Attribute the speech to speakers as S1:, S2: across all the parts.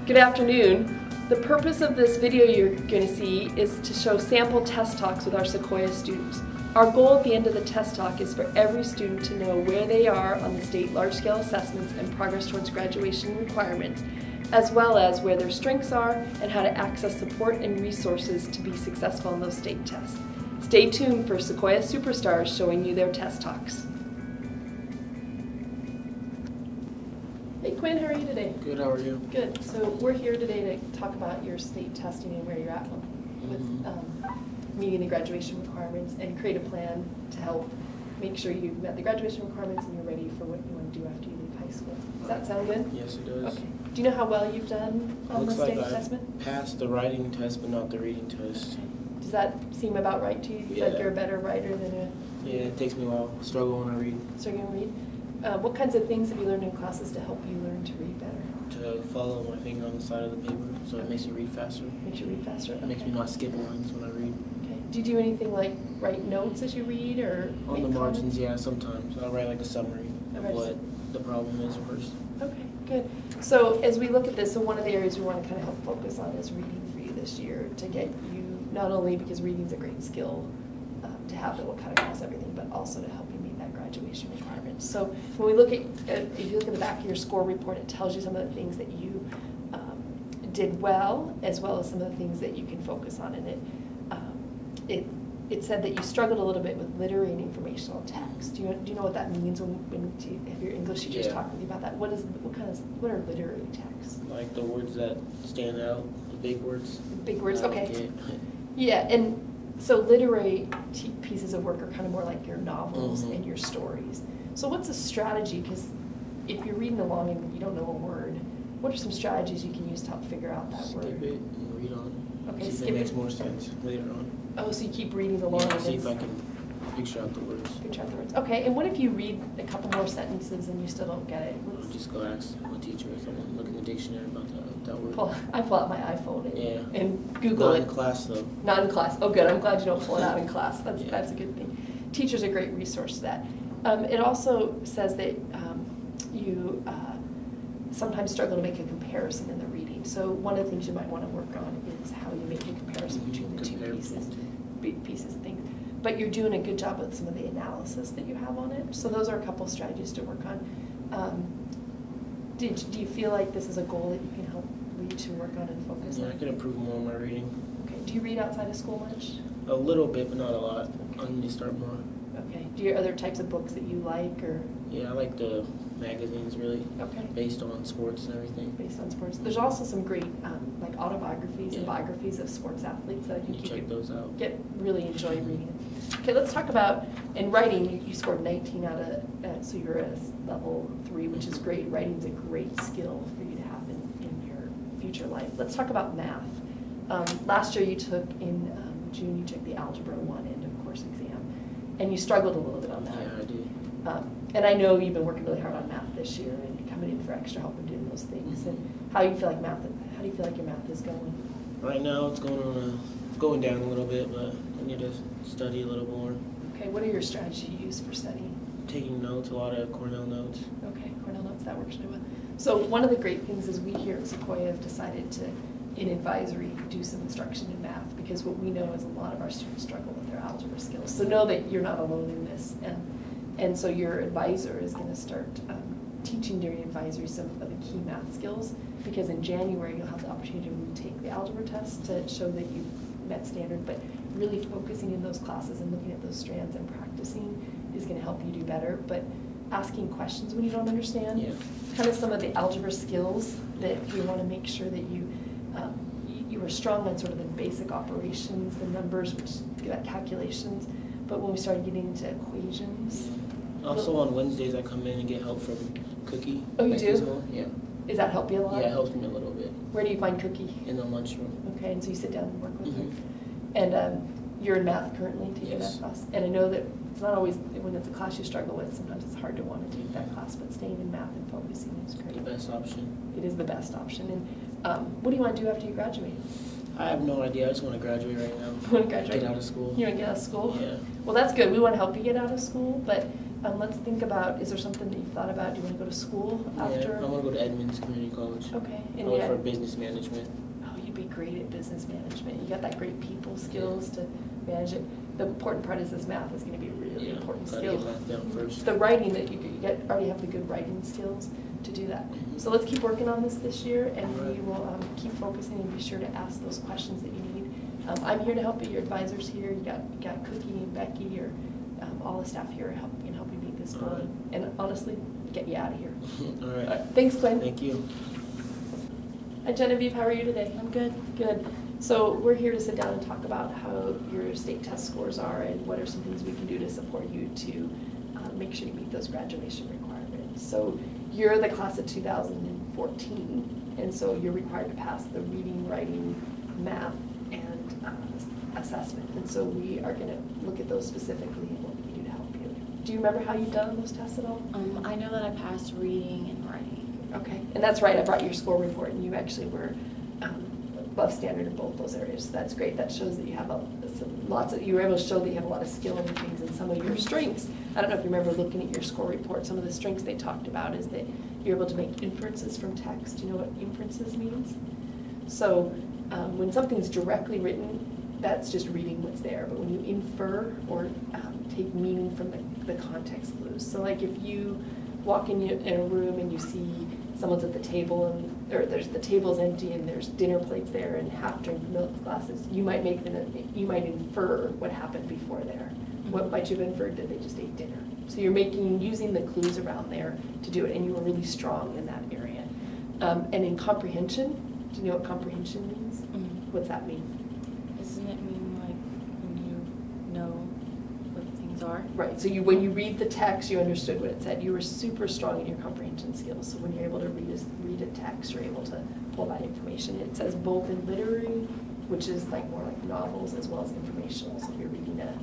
S1: Good afternoon. The purpose of this video you're going to see is to show sample test talks with our Sequoia students. Our goal at the end of the test talk is for every student to know where they are on the state large-scale assessments and progress towards graduation requirements, as well as where their strengths are and how to access support and resources to be successful in those state tests. Stay tuned for Sequoia Superstars showing you their test talks. Hey Quinn, how are you today?
S2: Good, how are you?
S1: Good. So we're here today to talk about your state testing and where you're at with meeting the graduation requirements and create a plan to help make sure you've met the graduation requirements and you're ready for what you want to do after you leave high school. Does that sound good?
S2: Yes, it does.
S1: Okay. Do you know how well you've done on the state assessment?
S2: I passed the writing test, but not the reading test.
S1: Okay. Does that seem about right to you? You feel like you're a better writer than a...
S2: Yeah, it takes me a while. I struggle when I read.
S1: Struggling to read? What kinds of things have you learned in classes to help you learn to read better?
S2: To follow my finger on the side of the paper, so it makes you read faster.
S1: Makes you read faster? Okay.
S2: It makes me not skip lines when I read.
S1: Okay. Do you do anything like write notes as you read or
S2: on the margins? Yeah, sometimes. I'll write like a summary of what the problem is first.
S1: Okay, good. So as we look at this, so one of the areas we want to kind of help focus on is reading for you this year to get you, not only because reading's a great skill to have that will cut across everything, but also to help you meet that graduation requirement. So when we look at, if you look at the back of your score report, it tells you some of the things that you did well, as well as some of the things that you can focus on. And it said that you struggled a little bit with literary and informational text. Do you know what that means when if your English teachers talk with you about that? What are literary texts?
S2: Like the words that stand out, the big words.
S1: Big words, okay. Yeah, and so literary pieces of work are kind of more like your novels and your stories. So what's a strategy? Because if you're reading along and you don't know a word, what are some strategies you can use to help figure out that word?
S2: Skip it and read on.
S1: Okay,
S2: see if it makes more sense later on.
S1: Oh, so you keep reading along.
S2: Yeah, see if I can picture out the words.
S1: Picture out the words. Okay, and what if you read a couple more sentences and you still don't get it?
S2: I'll just go ask my teacher if I want to look in the dictionary about that word.
S1: I pull out my iPhone and Google it.
S2: Not in class, though.
S1: Not in class. Oh, good. I'm glad you don't pull it out in class. That's a good thing. Teachers are a great resource to that. It also says that you sometimes struggle to make a comparison in the reading. So one of the things you might want to work on is how you make a comparison between the two pieces of things. But you're doing a good job with some of the analysis that you have on it. So those are a couple of strategies to work on. Do you feel like this is a goal that you can help you to work on and focus on?
S2: Yeah, I can improve more on my reading.
S1: Okay. Do you read outside of school much?
S2: A little bit, but not a lot. Okay. I need to start more.
S1: Okay. Do you have other types of books that you like, or?
S2: Yeah, I like the magazines, really. Okay. Based on sports and everything.
S1: Based on sports. There's also some great like autobiographies and biographies of sports athletes that I think you
S2: check those out.
S1: Really enjoy reading. Okay, let's talk about, in writing, you scored 19 out of, so you're at level 3, which is great. Writing's a great skill for you to have in your future life. Let's talk about math. Last year you took, in June, you took the Algebra 1 end of course exam, and you struggled a little bit on that.
S2: Yeah, I did.
S1: And I know you've been working really hard on math this year and coming in for extra help in doing those things. And how do you feel like your math is going?
S2: Right now it's going down a little bit, but I need to study a little more.
S1: Okay, what are your strategies you use for studying?
S2: Taking notes, a lot of Cornell notes.
S1: Okay, Cornell notes, that works really well. So one of the great things is we here at Sequoia have decided to, in advisory, do some instruction in math, because what we know is a lot of our students struggle with their algebra skills. So know that you're not alone in this. And so your advisor is going to start teaching during advisory some of the key math skills, because in January you'll have the opportunity to retake the algebra test to show that you've met standard, but really focusing in those classes and looking at those strands and practicing is going to help you do better. But asking questions when you don't understand, kind of some of the algebra skills that you want to make sure that you are strong on, sort of the basic operations, the numbers, which got calculations, but when we started getting into equations.
S2: Also on Wednesdays I come in and get help from Cookie.
S1: Oh, you do?
S2: School. Yeah.
S1: Does that help you a lot?
S2: Yeah, it helps me a little bit.
S1: Where do you find Cookie?
S2: In the lunchroom.
S1: Okay, and so you sit down and work with her. And you're in math currently, taking that class. And I know that it's not always, when it's a class you struggle with, sometimes it's hard to want to take that class, but staying in math and focusing is great.
S2: The best option.
S1: It is the best option. And what do you want to do after you graduate?
S2: I have no idea. I just want to graduate right now.
S1: You want to graduate?
S2: Get out of school.
S1: You want to get out of school?
S2: Yeah.
S1: Well, that's good. We want to help you get out of school, but let's think about, is there something that you've thought about? Do you want to go to school after?
S2: Yeah, I want to go to Edmonds Community College.
S1: Okay. And
S2: Probably for business management.
S1: Oh, you'd be great at business management. You got that great people skills to manage it. The important part is this math is going to be a really important skill.
S2: Get math down first.
S1: The writing that you already have the good writing skills to do that. So let's keep working on this year, and we will keep focusing and be sure to ask those questions that you need. I'm here to help you. Your advisors here. You got Cookie and Becky, or all the staff here can help you meet this goal,
S2: Right.
S1: and honestly, get you out of here.
S2: All right.
S1: Thanks, Glenn.
S2: Thank you.
S1: And Genevieve, how are you today?
S3: I'm good.
S1: Good. So we're here to sit down and talk about how your state test scores are and what are some things we can do to support you to make sure you meet those graduation requirements. So you're the class of 2014, and so you're required to pass the reading, writing, math, and assessment. And so we are going to look at those specifically and what we can do to help you. Do you remember how you've done on those tests at all?
S3: I know that I passed reading and writing.
S1: Okay, and that's right. I brought your score report, and you actually were above standard in both those areas. So that's great. That shows that you have you were able to show that you have a lot of skill in things and some of your strengths. I don't know if you remember looking at your score report. Some of the strengths they talked about is that you're able to make inferences from text. Do you know what inferences means? So when something's directly written, that's just reading what's there. But when you infer or take meaning from the context clues. So like if you walk in a room and you see someone's at the table or the table's empty and there's dinner plates there and half-drink milk glasses, you might infer what happened before there. What might you have inferred? That they just ate dinner. So you're using the clues around there to do it, and you were really strong in that area. And in comprehension, do you know what comprehension means?
S3: Mm-hmm.
S1: What's that mean?
S3: Doesn't it mean like when you know what things are?
S1: Right, so when you read the text, you understood what it said. You were super strong in your comprehension skills. So when you're able to read a text, you're able to pull that information. It says both in literary, which is like more like novels, as well as informational. So if you're reading a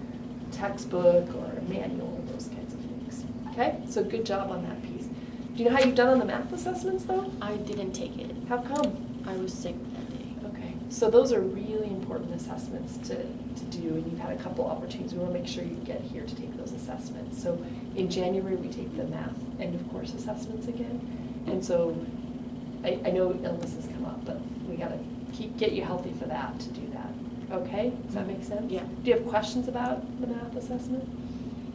S1: textbook or a manual, those kinds of things. Okay, so good job on that piece. Do you know how you've done on the math assessments though?
S3: I didn't take it.
S1: How come?
S3: I was sick that day.
S1: Okay, so those are really important assessments to do, and you've had a couple opportunities. We want to make sure you get here to take those assessments. So in January, we take the math end of course assessments again. And so I know illnesses come up, but we got to get you healthy for that, to do that. Okay, does that make sense?
S3: Yeah.
S1: Do you have questions about the math assessment?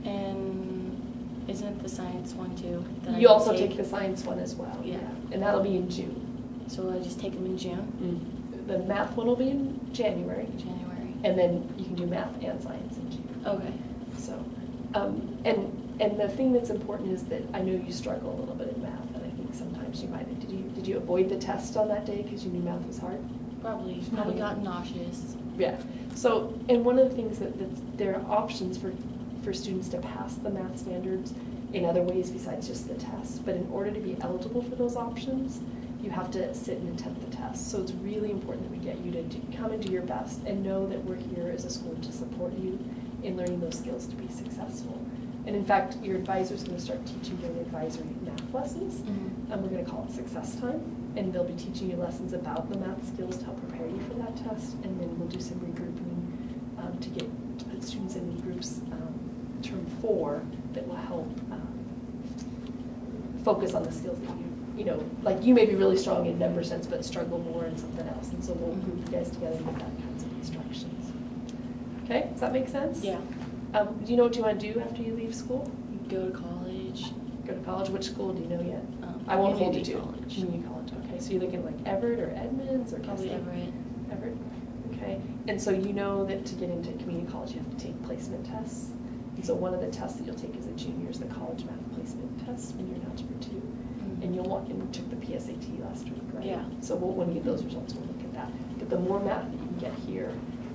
S3: And isn't it the science one too? That
S1: You
S3: I
S1: also take the science one as well.
S3: Yeah.
S1: And that'll be in June.
S3: So I just take them in June?
S1: The math one will be in January.
S3: January.
S1: And then you can do math and science in June.
S3: Okay.
S1: So, and the thing that's important is that I know you struggle a little bit in math, and I think sometimes you might have. Did you avoid the test on that day because you knew math was hard?
S3: Probably got nauseous.
S1: Yeah. So, and one of the things that there are options for students to pass the math standards in other ways besides just the test. But in order to be eligible for those options, you have to sit and attempt the test. So it's really important that we get you to come and do your best and know that we're here as a school to support you in learning those skills to be successful. And in fact, your advisor is going to start teaching you advisory math lessons.
S3: Mm-hmm.
S1: And we're going to call it Success Time. And they'll be teaching you lessons about the math skills to help prepare you for that test. And then we'll do some regrouping to put students in groups term 4 that will help focus on the skills that like you may be really strong in number sense but struggle more in something else. And so we'll group you guys together and get that kinds of instructions. Okay, does that make sense?
S3: Yeah.
S1: Do you know what you want to do after you leave school?
S3: Go to college.
S1: Go to college? Which school do you know yet? I won't hold you to.
S3: College.
S1: Community college. Okay, so you're looking like Everett or Edmonds or
S3: Probably
S1: Cascade?
S3: Everett.
S1: Everett. Okay, and so you know that to get into community college you have to take placement tests. And so one of the tests that you'll take as a junior is the college math placement test when you're in Algebra 2.
S3: Mm-hmm.
S1: And you took the PSAT last week, right?
S3: Yeah.
S1: So when we get those results, we'll look at that. But the more math that you can get here,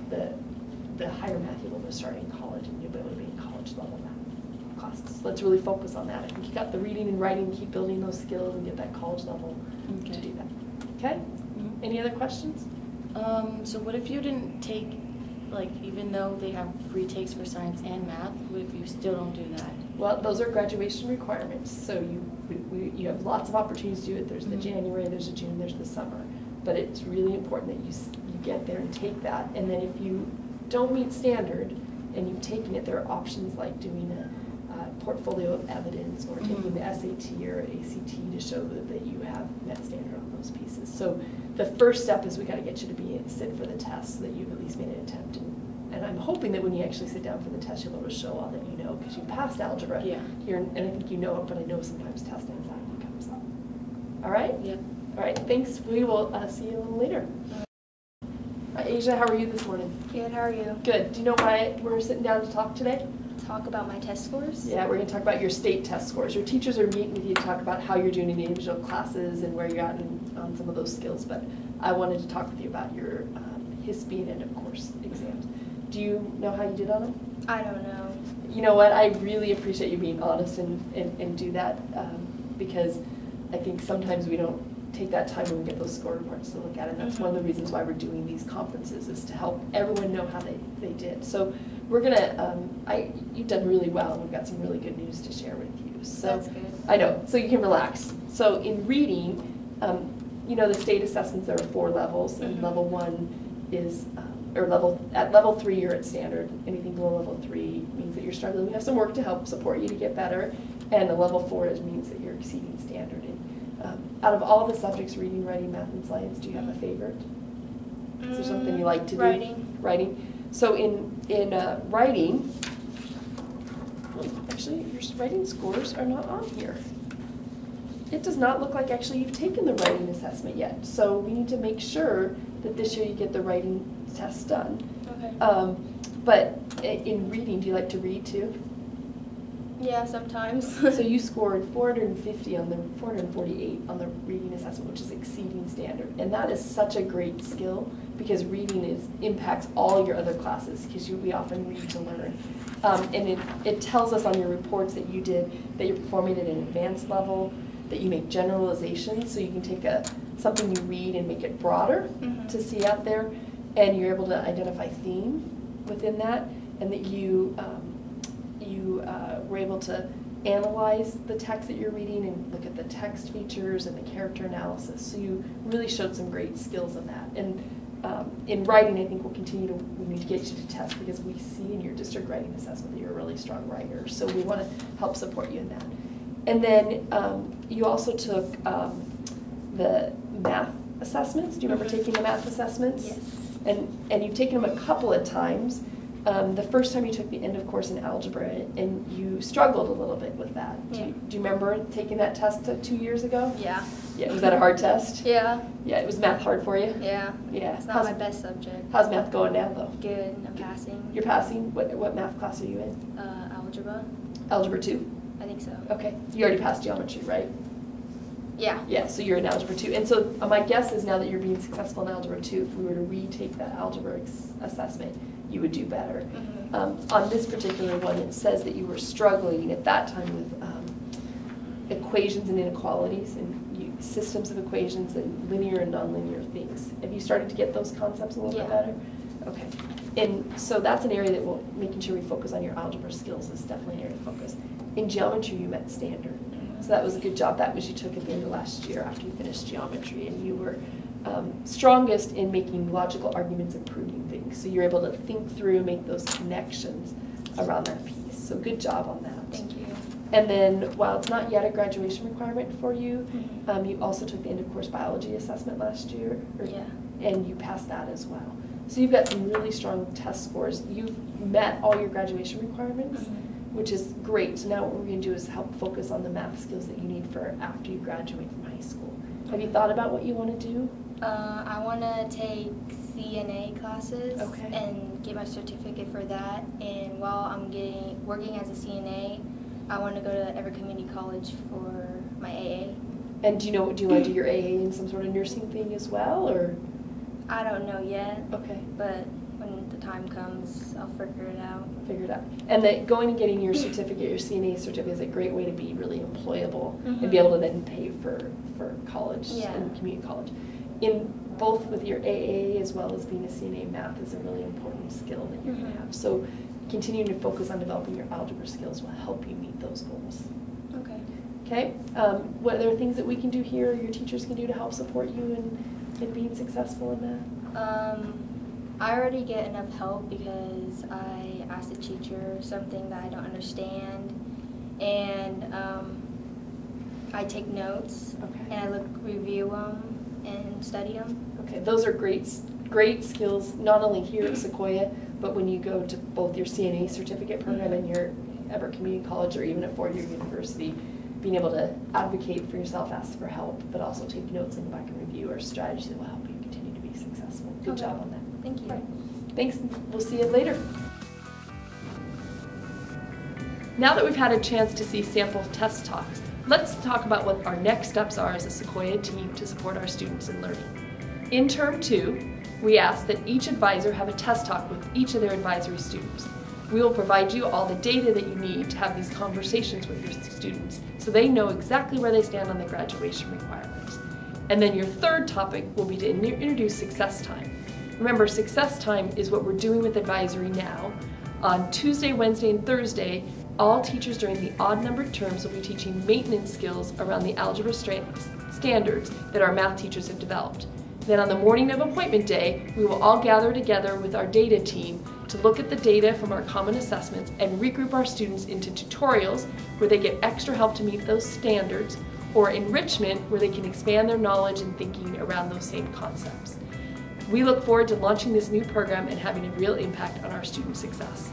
S1: the higher math you'll be able to start in college, and you'll be able to be in college level math classes. So let's really focus on that. I think you got the reading and writing, keep building those skills and get that college level to do that. Okay?
S3: Mm-hmm.
S1: Any other questions?
S3: So what if you didn't take, like, even though they have free takes for science and math, what if you still don't do that?
S1: Well, those are graduation requirements, so you have lots of opportunities to do it. There's the
S3: Mm-hmm.
S1: January, there's the June, there's the summer. But it's really important that you you get there and take that. And then if you don't meet standard and you've taken it, there are options like doing a portfolio of evidence or taking the SAT or ACT to show that you have met standard on those pieces. So the first step is we got to get you to sit for the test so that you've at least made an attempt. And I'm hoping that when you actually sit down for the test, you'll be able to show all that you know, because you passed algebra here, and I think you know it, but I know sometimes test anxiety comes up. All right?
S3: Yep.
S1: All right, thanks. We will see you a little later. Asia, how are you this morning?
S4: Good, how are you?
S1: Good. Do you know why we're sitting down to talk today?
S4: Talk about my test scores?
S1: Yeah, we're going to talk about your state test scores. Your teachers are meeting with you to talk about how you're doing in the individual classes and where you're at on some of those skills, but I wanted to talk with you about your HISP and end of course exams. Do you know how you did on them?
S4: I don't know.
S1: You know what, I really appreciate you being honest and do that because I think sometimes we don't take that time when we get those score reports to look at it, and that's one of the reasons why we're doing these conferences, is to help everyone know how they did. So we're gonna, you've done really well, and we've got some really good news to share with you. So
S4: that's good.
S1: I know, so you can relax. So in reading, you know, the state assessments, there are 4 levels, and level 1 is, at level 3 you're at standard. Anything below level 3 means that you're struggling. We have some work to help support you to get better, and a level 4 means that you're exceeding standard. And out of all the subjects, reading, writing, math, and science, do you have a favorite? Is there something you like to do?
S4: Writing.
S1: Writing. So in writing, actually your writing scores are not on here. It does not look like actually you've taken the writing assessment yet. So we need to make sure that this year you get the writing test done.
S4: Okay.
S1: But in reading, do you like to read too?
S4: Yeah, sometimes.
S1: So you scored 448 on the reading assessment, which is exceeding standard. And that is such a great skill because reading impacts all your other classes because we often read to learn. And it tells us on your reports that you're performing at an advanced level, that you make generalizations, so you can take something you read and make it broader to see out there, and you're able to identify theme within that, and that you were able to analyze the text that you're reading and look at the text features and the character analysis. So you really showed some great skills in that. And in writing, I think we need to get you to test because we see in your district writing assessment that you're a really strong writer. So we want to help support you in that. And then you also took the math assessments. Do you remember taking the math assessments?
S4: Yes.
S1: And you've taken them a couple of times. The first time you took the end of course in algebra, and you struggled a little bit with that.
S4: Yeah.
S1: Do you remember taking that test 2 years ago?
S4: Yeah.
S1: Yeah, was that a hard test?
S4: Yeah.
S1: Yeah, it was math hard for you?
S4: Yeah.
S1: Yeah.
S4: It's not my best subject.
S1: How's math going now though?
S4: Good. I'm passing.
S1: You're passing? What math class are you in?
S4: Algebra.
S1: Algebra 2?
S4: I think so.
S1: Okay. You already passed geometry, right?
S4: Yeah.
S1: Yeah, so you're in Algebra 2. And so my guess is now that you're being successful in Algebra 2, if we were to retake that algebra assessment, you would do better. On this particular one, it says that you were struggling at that time with equations and inequalities and systems of equations and linear and nonlinear things. Have you started to get those concepts a little bit better? Okay. And so that's an area that making sure we focus on your algebra skills is definitely an area to focus. In geometry, you met standard. So that was a good job. That was you took at the end of last year after you finished geometry, and you were strongest in making logical arguments and proving things. So you're able to think through, make those connections around that piece. So good job on that.
S4: Thank you.
S1: And then while it's not yet a graduation requirement for you, you also took the end of course biology assessment last year. And you passed that as well. So you've got some really strong test scores. You've met all your graduation requirements, which is great. So now what we're going to do is help focus on the math skills that you need for after you graduate from high school. Have you thought about what you want to do?
S4: I want to take CNA classes and get my certificate for that. And while I'm working as a CNA, I want to go to Everett Community College for my AA.
S1: And do you want to do your AA in some sort of nursing thing as well, or?
S4: I don't know yet.
S1: Okay.
S4: But when the time comes, I'll figure it out.
S1: Figure it out. And going and getting your certificate, your CNA certificate, is a great way to be really employable and be able to then pay for college and community college. In both with your AA as well as being a CNA, math is a really important skill that you're going to have. So continuing to focus on developing your algebra skills will help you meet those goals.
S4: Okay.
S1: Okay. What are there things that we can do here, or your teachers can do to help support you in being successful in that?
S4: I already get enough help because I ask the teacher something that I don't understand, and I take notes,
S1: Okay.
S4: and I review them and study them.
S1: Okay, those are great skills, not only here at Sequoia, but when you go to both your CNA certificate program and your Everett Community College or even a four-year university, being able to advocate for yourself, ask for help, but also take notes and go back and review our strategies that will help you continue to be successful. Good
S4: Okay.
S1: job on that.
S4: Thank you.
S1: Right. Thanks. We'll see you later. Now that we've had a chance to see sample test talks, let's talk about what our next steps are as a Sequoia team to support our students in learning. In Term 2, we ask that each advisor have a test talk with each of their advisory students. We will provide you all the data that you need to have these conversations with your students so they know exactly where they stand on the graduation requirements. And then your third topic will be to introduce success time. Remember, success time is what we're doing with advisory now. On Tuesday, Wednesday, and Thursday, all teachers during the odd-numbered terms will be teaching maintenance skills around the algebra standards that our math teachers have developed. Then on the morning of appointment day, we will all gather together with our data team to look at the data from our common assessments and regroup our students into tutorials where they get extra help to meet those standards, or enrichment where they can expand their knowledge and thinking around those same concepts. We look forward to launching this new program and having a real impact on our student success.